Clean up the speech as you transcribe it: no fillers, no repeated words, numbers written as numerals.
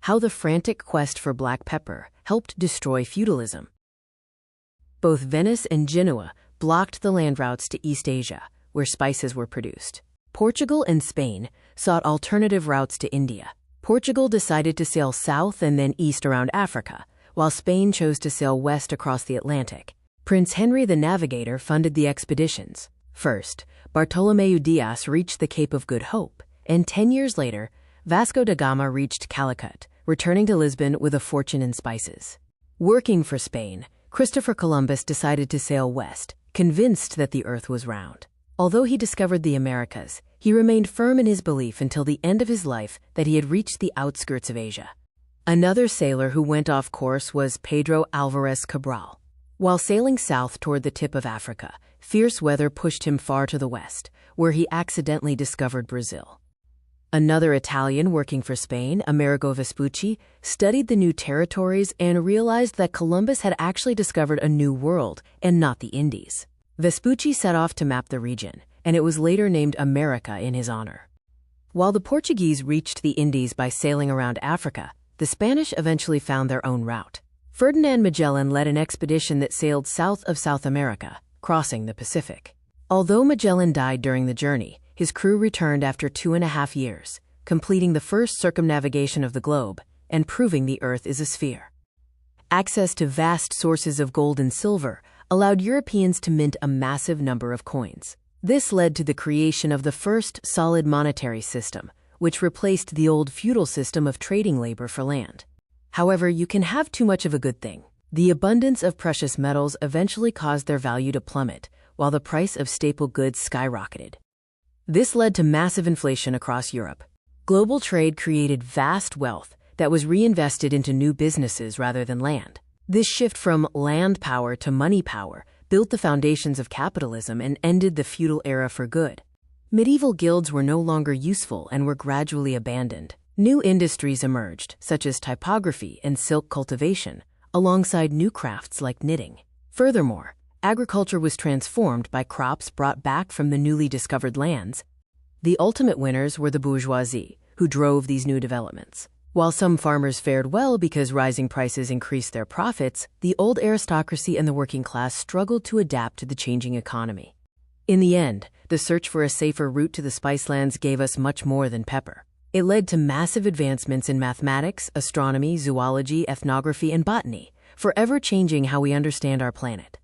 How the frantic quest for black pepper helped destroy feudalism. Both Venice and Genoa blocked the land routes to East Asia, where spices were produced. Portugal and Spain sought alternative routes to India. Portugal decided to sail south and then east around Africa, while Spain chose to sail west across the Atlantic. Prince Henry the Navigator funded the expeditions. First, Bartolomeu Dias reached the Cape of Good Hope, and 10 years later, Vasco da Gama reached Calicut, returning to Lisbon with a fortune in spices. Working for Spain, Christopher Columbus decided to sail west, convinced that the earth was round. Although he discovered the Americas, he remained firm in his belief until the end of his life that he had reached the outskirts of Asia. Another sailor who went off course was Pedro Alvarez Cabral. While sailing south toward the tip of Africa, fierce weather pushed him far to the west, where he accidentally discovered Brazil. Another Italian working for Spain, Amerigo Vespucci, studied the new territories and realized that Columbus had actually discovered a new world and not the Indies. Vespucci set off to map the region, and it was later named America in his honor. While the Portuguese reached the Indies by sailing around Africa, the Spanish eventually found their own route. Ferdinand Magellan led an expedition that sailed south of South America, crossing the Pacific. Although Magellan died during the journey, his crew returned after 2.5 years, completing the first circumnavigation of the globe and proving the Earth is a sphere. Access to vast sources of gold and silver allowed Europeans to mint a massive number of coins. This led to the creation of the first solid monetary system, which replaced the old feudal system of trading labor for land. However, you can have too much of a good thing. The abundance of precious metals eventually caused their value to plummet, while the price of staple goods skyrocketed. This led to massive inflation across Europe. Global trade created vast wealth that was reinvested into new businesses rather than land. This shift from land power to money power built the foundations of capitalism and ended the feudal era for good. Medieval guilds were no longer useful and were gradually abandoned. New industries emerged, such as typography and silk cultivation, alongside new crafts like knitting. Furthermore, agriculture was transformed by crops brought back from the newly discovered lands. The ultimate winners were the bourgeoisie, who drove these new developments. While some farmers fared well because rising prices increased their profits, the old aristocracy and the working class struggled to adapt to the changing economy. In the end, the search for a safer route to the spicelands gave us much more than pepper. It led to massive advancements in mathematics, astronomy, zoology, ethnography, and botany, forever changing how we understand our planet.